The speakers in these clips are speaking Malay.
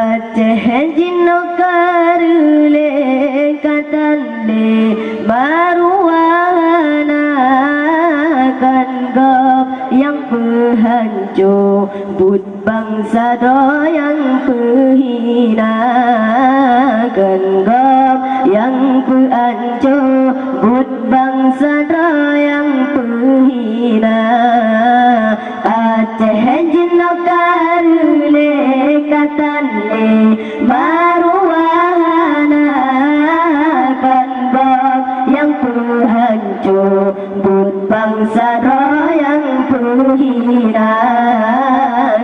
Aceh jino karule katande maruana kan gop yang penghancur but bangsa do yang penghina kan gop yang penghancur but bangsa do yang penghina Aceh jino karule katande maruana kan gop yang penghancur but bangsa do yang penghina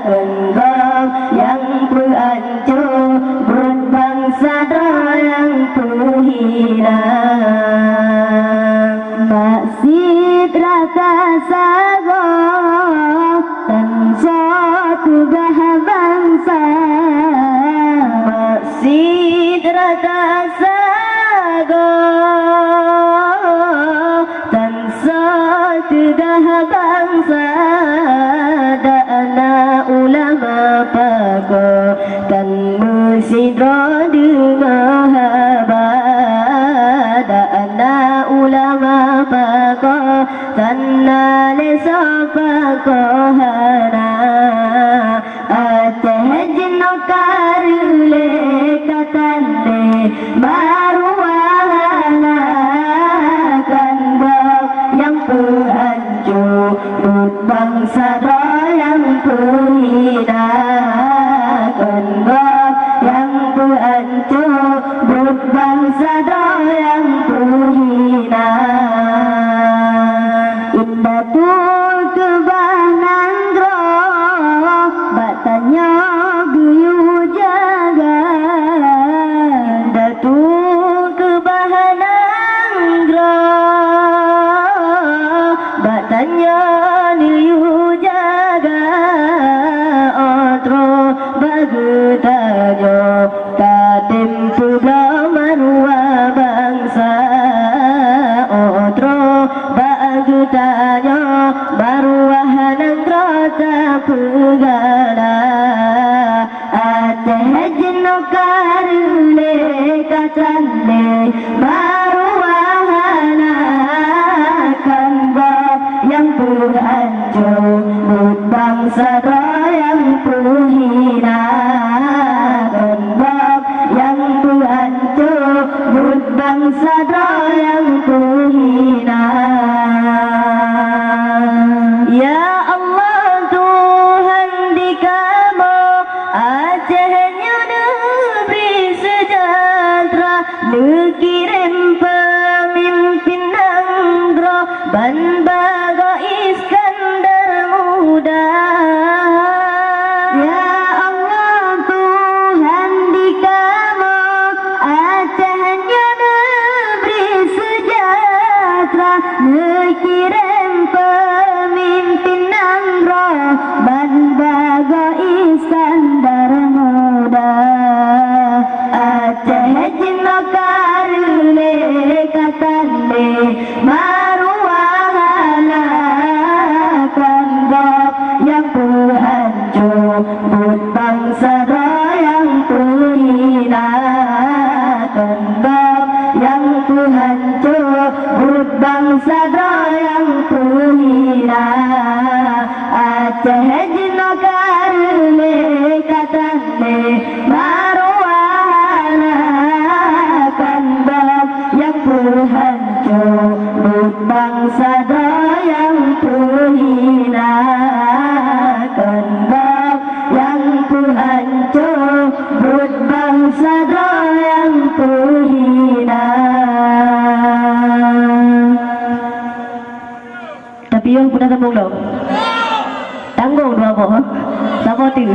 kan gop yang penghancur but bangsa do yang penghina Maksid rata sago dan suatu bangsa Maksid rata sago dan suatu bangsa dana ulama pago dan musidro dengan habat dana ulama pago dan nalesa pago hana Aceh jino karule katande maruana kan gop yang penghancur but bangsa do yang penghina kan gop yang penghancur but bangsa do yang penghina indah tu kebanandro batanya guyu jaga indah tu kebanandro batanya guyu jaga otro bagutajo kadim pula marwa bangsa otro bagutajo marwa hanandro tapugala Aceh jino karule katande marwa kan gop yang penghancur but bangsa do yang penghina kan gop yang penghancur but bangsa do yang penghina Ya Allah Tuhan di kamu Acehnya negeri sejahtera Dikirim pemimpin Nanggro Ban Bago Iskandar muda Ya Allah Tuhan di kamu Acehnya negeri sejahtera Dikirim pemimpin Nanggro Ban Bago Iskandar muda Aceh jino karule katande maruana kan gop yang penghancur but bangsa do yang penghina kan gop yang penghancur but bangsa do yang penghina Aceh jino karule katande maruana kan gop yang penghancur but bangsa do yang penghina kan gop yang penghancur but bangsa do yang penghina Tapi yung puna tanggung lo tanggung dua boh, sabo tu